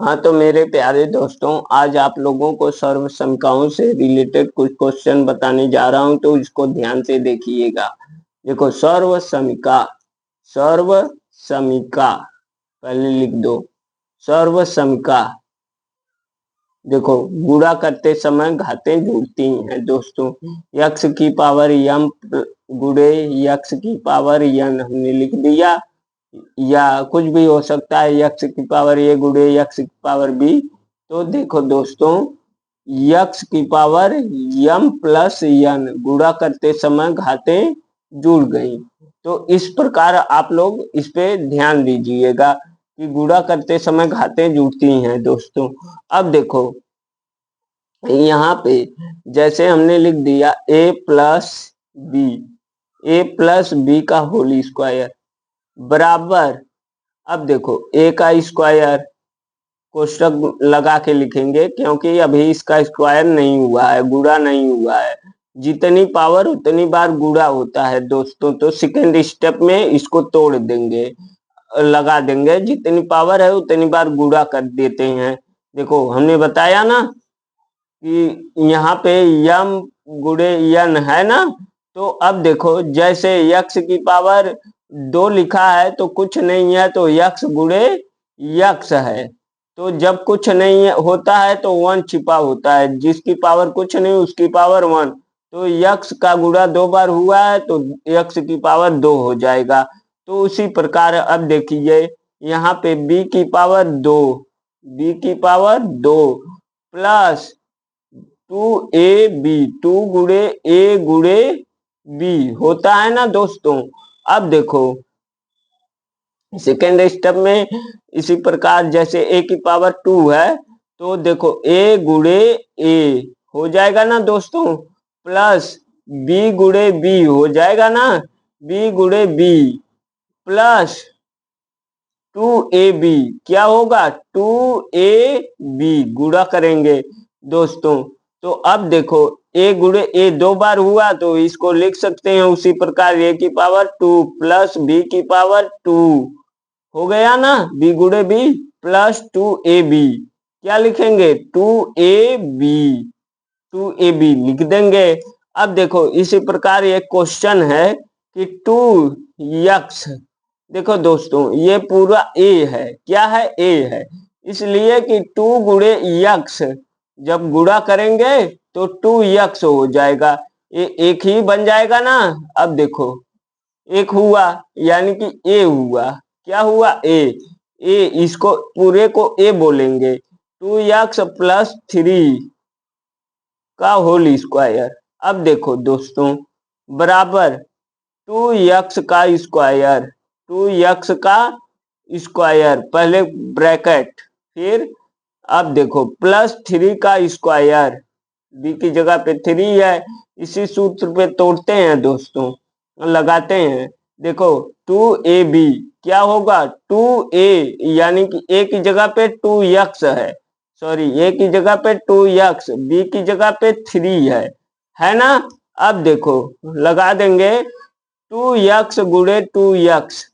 हाँ तो मेरे प्यारे दोस्तों, आज आप लोगों को सर्वसंख्याओं से रिलेटेड कुछ क्वेश्चन बताने जा रहा हूं, तो इसको ध्यान से देखिएगा। देखो, सर्वसमिका पहले लिख दो। सर्वसमिका, देखो गुणा करते समय घातें जुड़ती हैं दोस्तों। यक्स की पावर यम गुणे यक्स की पावर यन हमने लिख दिया, या कुछ भी हो सकता है, यक्स की पावर ए गुणे यक्स की पावर बी। तो देखो दोस्तों, यक्स की पावर यम प्लस यन गुणा करते समय घातें जुड़ गई। तो इस प्रकार आप लोग इस पे ध्यान दीजिएगा कि गुणा करते समय घातें जुड़ती हैं दोस्तों। अब देखो यहाँ पे जैसे हमने लिख दिया बी ए प्लस बी का होल स्क्वायर बराबर, अब देखो ए का स्क्वायर कोष्टक लगा के लिखेंगे, क्योंकि अभी इसका स्क्वायर नहीं हुआ है, गुणा नहीं हुआ है। जितनी पावर उतनी बार गुणा होता है दोस्तों, तो सेकेंड स्टेप में इसको तोड़ देंगे, लगा देंगे। जितनी पावर है उतनी बार गुणा कर देते हैं। देखो हमने बताया ना कि यहाँ पे यम गुणे यन है ना। तो अब देखो, जैसे यक्स की पावर 2 लिखा है तो कुछ नहीं है, तो यक्स गुणे यक्स है। तो जब कुछ नहीं होता है तो 1 छिपा होता है, जिसकी पावर कुछ नहीं उसकी पावर 1। तो यक्स का गुणा 2 बार हुआ है तो यक्स की पावर 2 हो जाएगा। तो उसी प्रकार अब देखिए, यहाँ पे बी की पावर 2, बी की पावर 2 प्लस 2ab, 2 गुणे ए गुणे बी होता है ना दोस्तों। अब देखो सेकेंड स्टेप में इसी प्रकार, जैसे ए की पावर 2 है तो देखो ए गुणे ए हो जाएगा ना दोस्तों, प्लस बी गुणे बी हो जाएगा ना, बी गुणे बी प्लस 2ab क्या होगा, 2ab गुणा करेंगे दोस्तों। तो अब देखो ए गुणे ए 2 बार हुआ तो इसको लिख सकते हैं उसी प्रकार, ए की पावर 2 प्लस बी की पावर 2 हो गया ना, बी गुणे बी प्लस 2ab क्या लिखेंगे, 2ab लिख देंगे। अब देखो इसी प्रकार एक क्वेश्चन है कि 2x, देखो दोस्तों ये पूरा ए है, क्या है, ए है, इसलिए कि 2 गुणे यक्स जब गुणा करेंगे तो 2x हो जाएगा, ये एक ही बन जाएगा ना। अब देखो एक हुआ यानी कि ए हुआ, क्या हुआ, ए इसको पूरे को ए बोलेंगे, 2x प्लस 3 का होल स्क्वायर। अब देखो दोस्तों बराबर 2x का स्क्वायर, 2x का स्क्वायर पहले ब्रैकेट, फिर अब देखो प्लस 3 का स्क्वायर, बी की जगह पे 3 है, इसी सूत्र पे तोड़ते हैं दोस्तों, लगाते हैं। देखो 2ab क्या होगा, 2a यानी कि a की जगह पे 2x है, सॉरी ए की जगह पे 2x, बी की जगह पे 3 है ना। अब देखो लगा देंगे 2x गुणे 2x,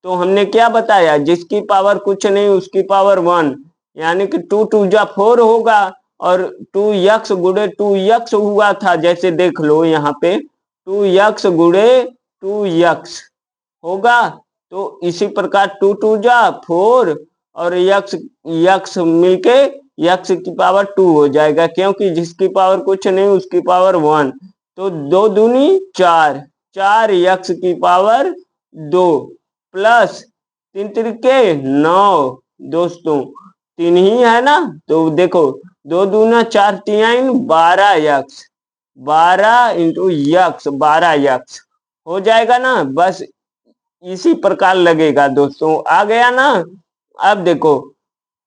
तो हमने क्या बताया, जिसकी पावर कुछ नहीं उसकी पावर 1, यानी कि 2 2 जा 4 होगा, और 2x गुणे 2x हुआ था, जैसे देख लो यहाँ पे 2x गुणे 2x होगा। तो इसी प्रकार 2 2 जा 4 और x मिलके x की पावर 2 हो जाएगा, क्योंकि जिसकी पावर कुछ नहीं उसकी पावर 1। तो 2 दूनी 4, 4x की पावर 2 प्लस 3 तिरके 9 दोस्तों, 3 ही है ना। तो देखो 2 दूना 4 3 12x, 12 इंटू यक्स 12x हो जाएगा ना। बस इसी प्रकार लगेगा दोस्तों, आ गया ना। अब देखो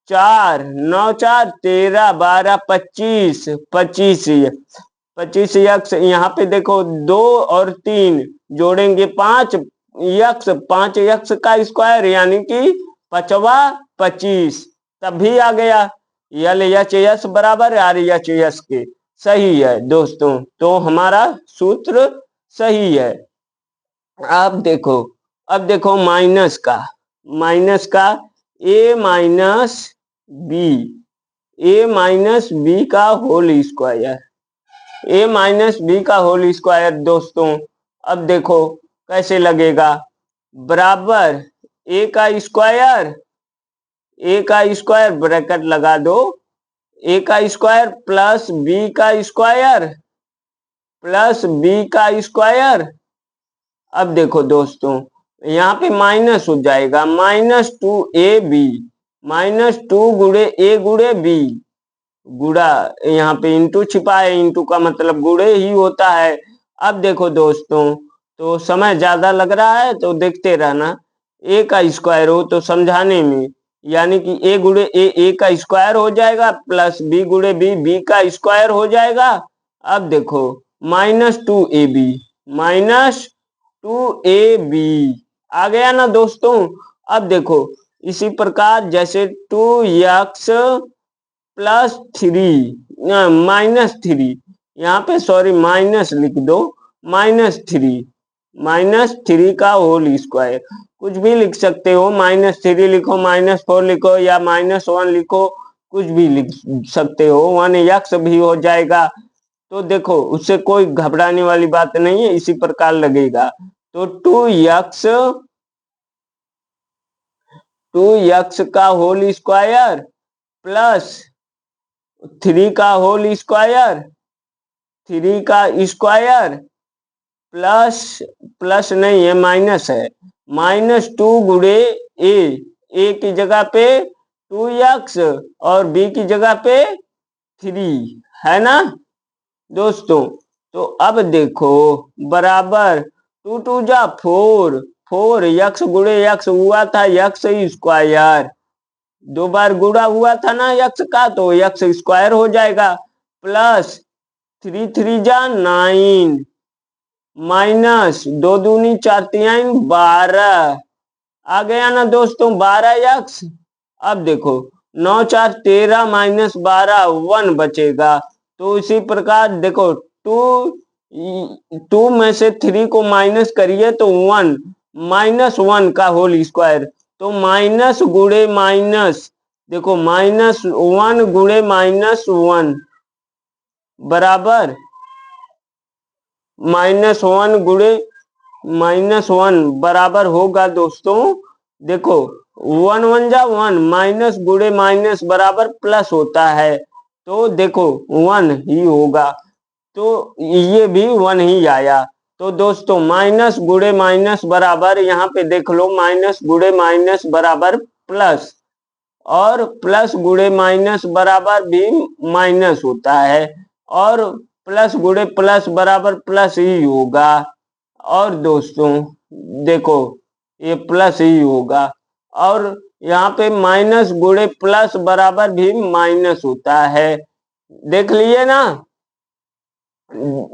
4 9 4 13 12 25 25 यक्स, यहाँ पे देखो 2 और 3 जोड़ेंगे 5 यक्स, 5 यक्स का स्क्वायर यानी कि 5वां 25, तब भी आ गया यल एच एस बराबर आर एच एस के, सही है दोस्तों। तो हमारा सूत्र सही है। अब देखो माइनस का, ए माइनस बी, ए माइनस बी का होल स्क्वायर, ए माइनस बी का होल स्क्वायर दोस्तों। अब देखो कैसे लगेगा, बराबर ए का स्क्वायर, ए का स्क्वायर ब्रैकेट लगा दो, ए का स्क्वायर प्लस बी का स्क्वायर प्लस बी का स्क्वायर। अब देखो दोस्तों यहाँ पे माइनस हो जाएगा, minus two A B, minus two गुड़े ए गुड़े बी, गुड़ा यहाँ पे इंटू छिपा है, इंटू का मतलब गुड़े ही होता है। अब देखो दोस्तों, तो समय ज्यादा लग रहा है तो देखते रहना, ए का स्क्वायर हो तो समझाने में, यानी कि ए गुड़े ए का स्क्वायर हो जाएगा प्लस बी गुड़े बी का स्क्वायर हो जाएगा। अब देखो minus two A B, minus two A B आ गया ना दोस्तों। अब देखो इसी प्रकार जैसे two X plus three minus three, यहाँ पे सॉरी माइनस लिख दो, माइनस थ्री का होल स्क्वायर, कुछ भी लिख सकते हो, माइनस थ्री लिखो, माइनस फोर लिखो या माइनस वन लिखो, कुछ भी लिख सकते हो, वन एक्स भी हो जाएगा। तो देखो उससे कोई घबराने वाली बात नहीं है, इसी प्रकार लगेगा। तो टू एक्स का होल स्क्वायर प्लस थ्री का होल स्क्वायर, थ्री का स्क्वायर प्लस, प्लस नहीं है माइनस है, माइनस टू गुड़े ए की जगह पे टू एक्स और बी की जगह पे थ्री, है ना दोस्तों। तो अब देखो बराबर टू टू जा फोर, फोर एक्स गुड़े एक्स हुआ था एक्स स्क्वायर, दो बार गुड़ा हुआ था ना एक्स का, तो एक्स स्क्वायर हो जाएगा प्लस थ्री थ्री जा नाइन, माइनस दो दूनी चार तीन 12 आ गया ना दोस्तों, 12x। अब देखो 9 4 13 माइनस 12 1 बचेगा। तो इसी प्रकार देखो टू, टू में से थ्री को माइनस करिए तो वन, माइनस वन का होल स्क्वायर, तो माइनस गुड़े माइनस, देखो माइनस वन गुड़े माइनस वन बराबर माइनस वन गुड़े माइनस वन बराबर होगा दोस्तों, देखो वन वन जा वन, माइनस गुड़े माइनस बराबर प्लस होता है, तो देखो वन ही होगा, तो ये भी वन ही आया। तो दोस्तों माइनस गुड़े माइनस बराबर, यहाँ पे देख लो माइनस गुड़े माइनस बराबर प्लस, और प्लस गुड़े माइनस बराबर भी माइनस होता है, और प्लस गुड़े प्लस बराबर प्लस ही होगा। और दोस्तों देखो ये प्लस ही होगा, और यहाँ पे माइनस गुड़े प्लस बराबर भी माइनस होता है, देख लिए ना।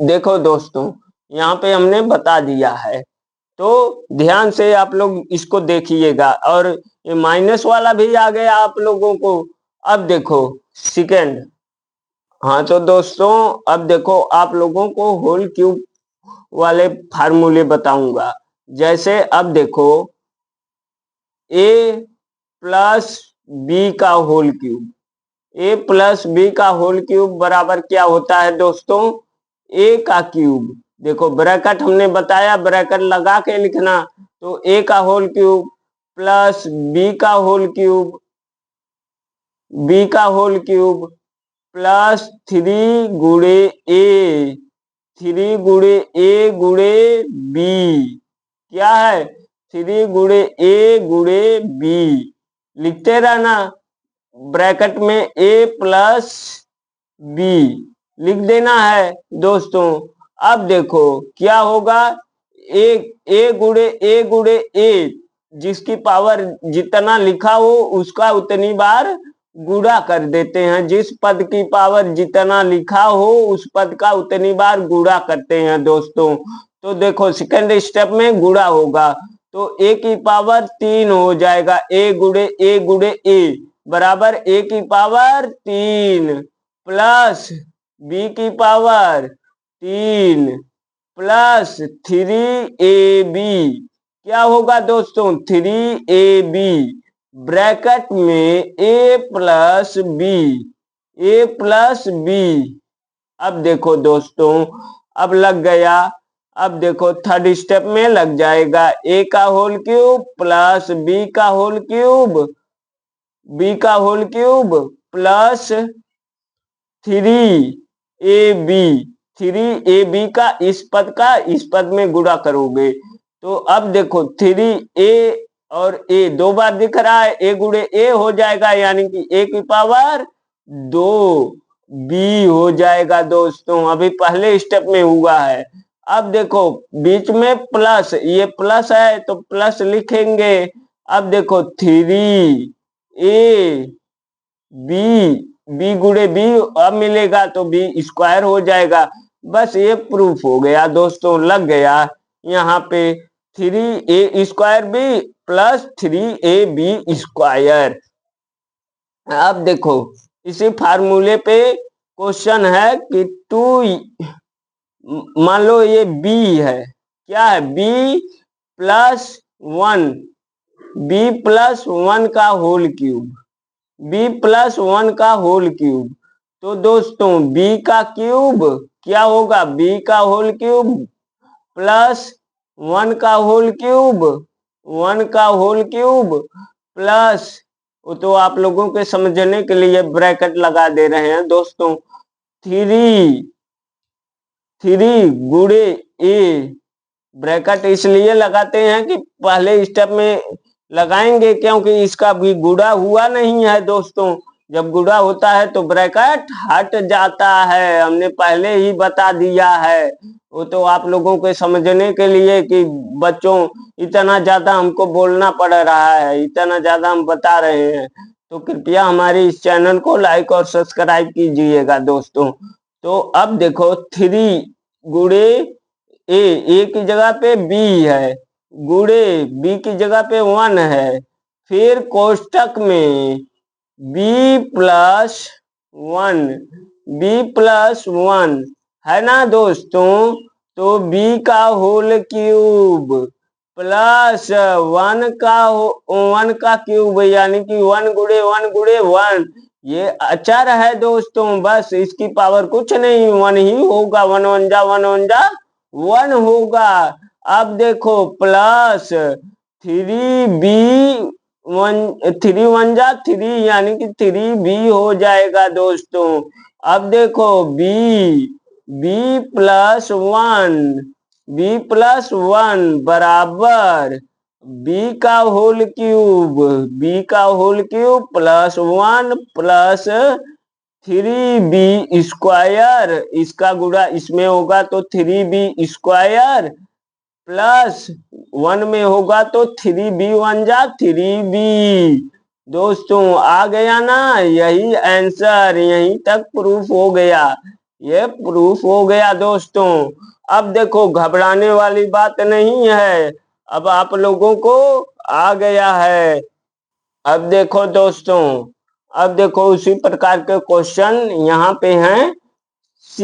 देखो दोस्तों यहाँ पे हमने बता दिया है, तो ध्यान से आप लोग इसको देखिएगा, और ये माइनस वाला भी आ गया आप लोगों को। अब देखो सेकेंड, हाँ तो दोस्तों अब देखो आप लोगों को होल क्यूब वाले फार्मूले बताऊंगा। जैसे अब देखो ए प्लस बी का होल क्यूब, ए प्लस बी का होल क्यूब बराबर क्या होता है दोस्तों, ए का क्यूब, देखो ब्रैकेट हमने बताया, ब्रैकेट लगा के लिखना, तो ए का होल क्यूब प्लस बी का होल क्यूब, बी का होल क्यूब प्लस थ्री गुड़े ए, थ्री गुड़े ए गुड़े बी, क्या है थ्री गुड़े ए गुड़े बी, लिखते रहना, ब्रैकेट में ए प्लस बी लिख देना है दोस्तों। अब देखो क्या होगा, ए गुड़े ए, जिसकी पावर जितना लिखा हो उसका उतनी बार गुणा कर देते हैं, जिस पद की पावर जितना लिखा हो उस पद का उतनी बार गुणा करते हैं दोस्तों। तो देखो सेकंड स्टेप में गुणा होगा, तो ए की पावर 3 हो जाएगा, ए गुड़े ए बराबर ए की पावर 3 प्लस बी की power 3 plus three A B, क्या होगा दोस्तों थ्री ए बी, ब्रैकेट में a प्लस बी। अब देखो दोस्तों, अब लग गया। अब देखो थर्ड स्टेप में लग जाएगा a का होल क्यूब प्लस b का होल क्यूब प्लस 3ab का इस पद में गुणा करोगे तो अब देखो 3a और a दो बार दिख रहा है, a गुणे a हो जाएगा यानी कि a की पावर 2b हो जाएगा दोस्तों। अभी पहले स्टेप में हुआ है। अब देखो बीच में प्लस, ये प्लस है तो प्लस लिखेंगे। अब देखो 3ab गुणे बी अब मिलेगा तो बी स्क्वायर हो जाएगा। बस ये प्रूफ हो गया दोस्तों, लग गया यहाँ पे 3a² B plus 3ab square. अब देखो इसी फार्मूले पे क्वेश्चन है कि मान लो ये b है, क्या है b+1 का होल क्यूब, तो दोस्तों b का क्यूब क्या होगा, b का होल क्यूब प्लस 1 का होल क्यूब प्लस, वो तो आप लोगों के समझने के लिए ब्रैकेट लगा दे रहे हैं दोस्तों, 3 गुणे a। ब्रैकेट इसलिए लगाते हैं कि पहले स्टेप में लगाएंगे क्योंकि इसका भी गुणा हुआ नहीं है दोस्तों। जब गुणा होता है तो ब्रैकेट हट जाता है, हमने पहले ही बता दिया है। वो तो आप लोगों के समझने के लिए कि बच्चों इतना ज्यादा हमको बोलना पड़ रहा है, इतना ज्यादा हम बता रहे हैं, तो कृपया हमारे इस चैनल को लाइक और सब्सक्राइब कीजिएगा दोस्तों। तो अब देखो 3 गुणे ए की जगह पे b है, गुणे b की जगह पे 1 है, फिर कोष्टक में b+1 है ना दोस्तों, तो b का होल क्यूब प्लस 1 का क्यूब यानी कि 1 गुणे 1 ये अचर है दोस्तों, बस इसकी पावर कुछ नहीं 1 ही होगा, 1 होगा। अब देखो प्लस 3 यानी कि 3b हो जाएगा दोस्तों। अब देखो b+1 बराबर b का whole cube plus 1 plus 3b², इसका गुणा इसमें होगा तो 3b² प्लस 1 में होगा तो 3b दोस्तों आ गया ना, यही आंसर, यहीं तक प्रूफ हो गया, ये प्रूफ हो गया दोस्तों। अब देखो घबराने वाली बात नहीं है, अब आप लोगों को आ गया है। अब देखो दोस्तों, अब देखो उसी प्रकार के क्वेश्चन यहाँ पे हैं। c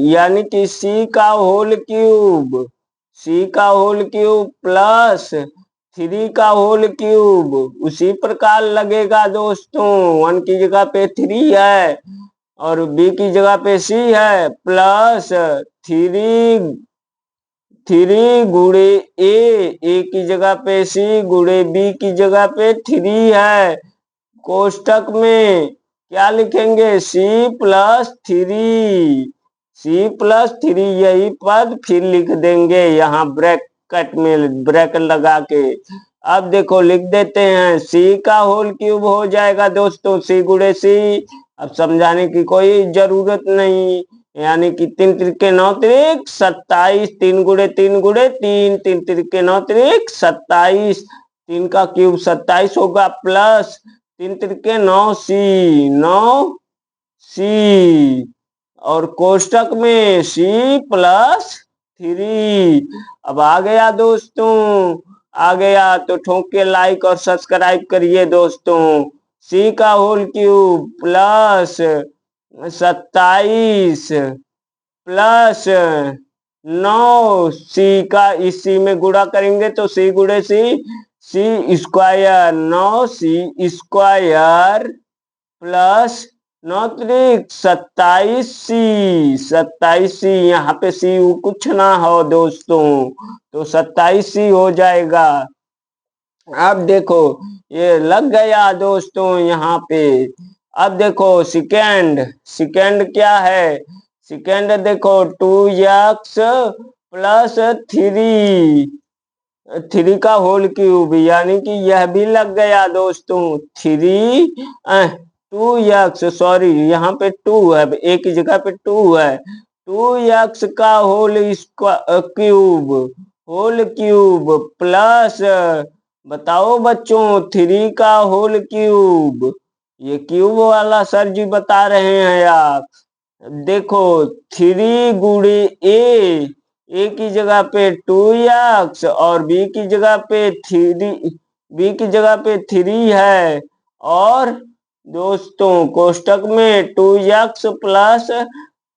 यानी कि c का होल क्यूब प्लस 3 का होल क्यूब उसी प्रकार लगेगा दोस्तों। 1 की जगह पे 3 है और b की जगह पे c है प्लस 3 गुणे a की जगह पे c गुणे b की जगह पे 3 है। कोष्टक में क्या लिखेंगे c+3 यही पद फिर लिख देंगे यहाँ ब्रैकेट में, ब्रैकेट लगा के। अब देखो लिख देते हैं c का होल क्यूब हो जाएगा दोस्तों, c गुणे c, अब समझाने की कोई जरूरत नहीं, यानी कि 3 त्रिके 9 त्रिक 27, 3 गुणे 3 गुणे 3, 3 त्रिके 9 त्रिक 27, 3 का क्यूब 27 होगा प्लस 3 त्रिके 9c और कोष्टक में c+3। अब आ गया दोस्तों, आ गया तो ठोक के लाइक और सब्सक्राइब करिए दोस्तों। c का whole cube plus 27 plus 9 c का इस c में गुणा करेंगे तो c गुणे c सी स्क्वायर 9c² प्लस 9 27c यहाँ पे सी कुछ ना हो दोस्तों, तो 27c हो जाएगा। अब देखो ये लग गया दोस्तों यहाँ पे। अब देखो सेकेंड, सेकेंड क्या है, सेकेंड देखो 2x प्लस 3 का होल क्यूब, यानी कि यह भी लग गया दोस्तों। 2x, सॉरी यहाँ पे 2 है, एक ही जगह पे 2 है। 2x का क्यूब, होल क्यूब प्लस, बताओ बच्चों 3 का होल क्यूब। ये क्यूब वाला सर जी बता रहे हैं आप। देखो 3 × ए की जगह पे 2x और बी की जगह पे 3 है, और दोस्तों कोष्टक में 2x प्लस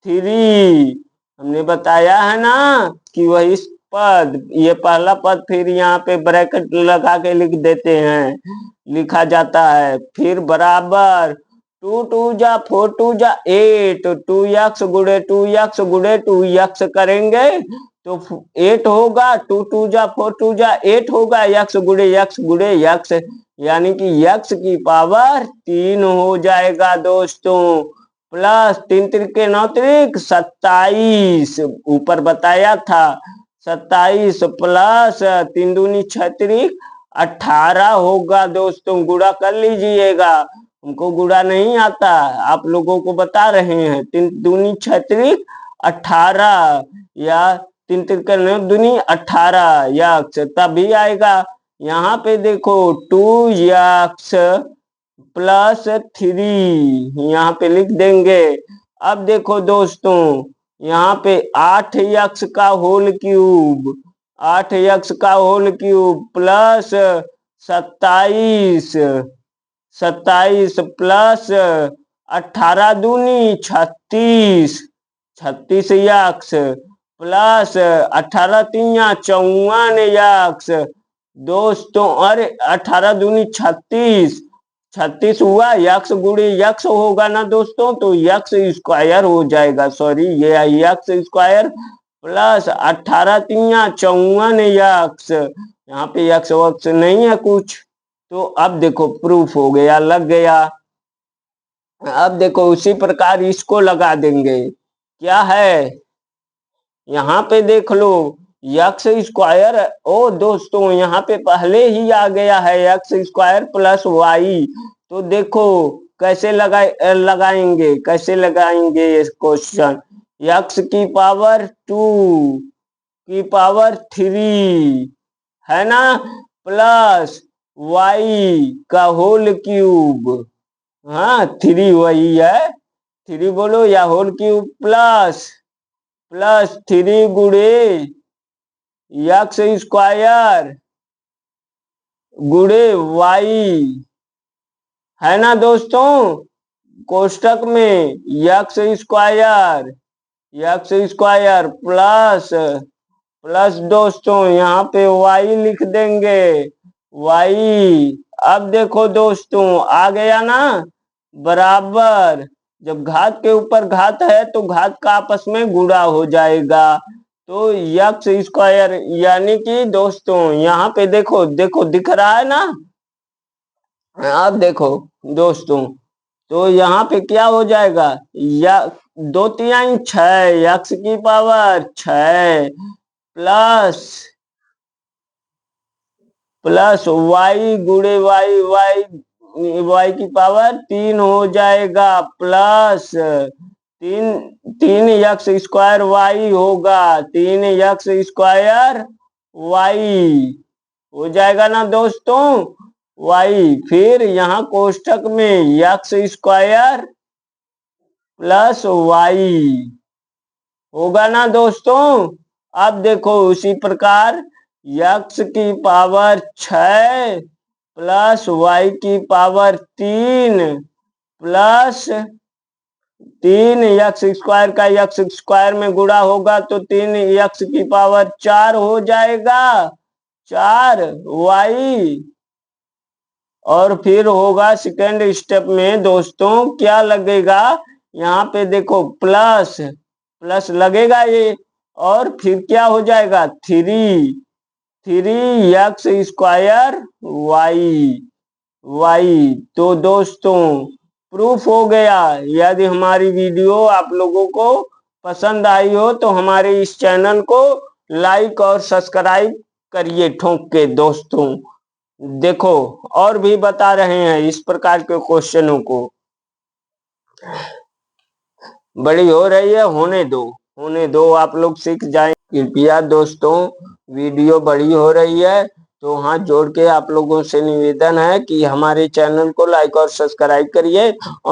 3 हमने बताया है ना कि वही पद, ये पहला पद फिर यहाँ पे ब्रैकेट लगा के लिख देते हैं, लिखा जाता है, फिर बराबर 2 × 2 = 4, 2 × 8, 2x करेंगे तो 8 होगा, 2 × 2 = 4, 2 × 8 होगा, x यानी कि x की पावर 3 हो जाएगा दोस्तों। प्लस 3 × 9 = 27, ऊपर बताया था 27 प्लस 3 दूनी 6 × 18 होगा दोस्तों। गुणा कर लीजिएगा, हमको गुणा नहीं आता, आप लोगों को बता रहे हैं। 3 दूनी 6 × 18 या 3 × 9 दूनी 18 या तभी आएगा। यहाँ पे देखो 2x प्लस 3 यहाँ पे लिख देंगे। अब देखो दोस्तों यहाँ पे 8x का होल क्यूब, 8x का होल क्यूब प्लस 27 प्लस 18 दूनी 36, 36x प्लस 18 3 54x दोस्तों। अरे 18 दूनी 36, 36 हुआ, यक्स गुणे यक्स होगा ना दोस्तों, तो यक्स स्क्वायर हो जाएगा, सॉरी ये यक्स स्क्वायर प्लस 18 3 54x, यहाँ पे यक्स वक्स नहीं है कुछ, तो अब देखो प्रूफ हो गया, लग गया। अब देखो उसी प्रकार इसको लगा देंगे, क्या है यहाँ पे देख लो यक्स स्क्वायर, ओ दोस्तों यहाँ पे पहले ही आ गया है एक्स स्क्वायर प्लस वाई, तो देखो कैसे लगाएंगे, कैसे लगाएंगे ये क्वेश्चन। एक्स की पावर 2 की पावर 3 है ना, प्लस वाई का होल क्यूब, हाँ 3 वही है, 3 बोलो या होल क्यूब प्लस 3 गुणे यक्स स्क्वायर गुणे वाई, है ना दोस्तों, कोष्टक में यक्स स्क्वायर प्लस दोस्तों यहाँ पे वाई लिख देंगे, वाई। अब देखो दोस्तों आ गया ना, बराबर, जब घात के ऊपर घात है तो घात का आपस में गुणा हो जाएगा, तो यक्स स्क्वायर यानी कि दोस्तों यहाँ पे देखो देखो दिख रहा है ना, अब देखो दोस्तों तो यहाँ पे क्या हो जाएगा, या 2 3 6 यक्स की पावर 6 प्लस वाई गुणे वाई की पावर 3 हो जाएगा, प्लस 3 यक्स स्क्वायर वाई होगा, 3 यक्स स्क्वायर वाई हो जाएगा ना दोस्तों, वाई। फिर यहाँ कोष्टक में यक्स स्क्वायर प्लस वाई होगा ना दोस्तों। अब देखो उसी प्रकार यक्स की पावर 6 प्लस वाई की पावर 3 प्लस 3 यक्स स्क्वायर का यक्स स्क्वायर में गुणा होगा तो 3 यक्स की पावर 4 हो जाएगा, 4y और फिर होगा सेकेंड स्टेप में दोस्तों क्या लगेगा, यहाँ पे देखो प्लस प्लस लगेगा ये, और फिर क्या हो जाएगा 3x² y। तो दोस्तों प्रूफ हो गया। यदि हमारी वीडियो आप लोगों को पसंद आई हो तो हमारे इस चैनल को लाइक और सब्सक्राइब करिए ठोक के दोस्तों। देखो और भी बता रहे हैं इस प्रकार के क्वेश्चनों को। बड़ी हो रही है, होने दो, आप लोग सीख जाएं। कृपया दोस्तों वीडियो बड़ी हो रही है तो हाथ जोड़ के आप लोगों से निवेदन है कि हमारे चैनल को लाइक और सब्सक्राइब करिए।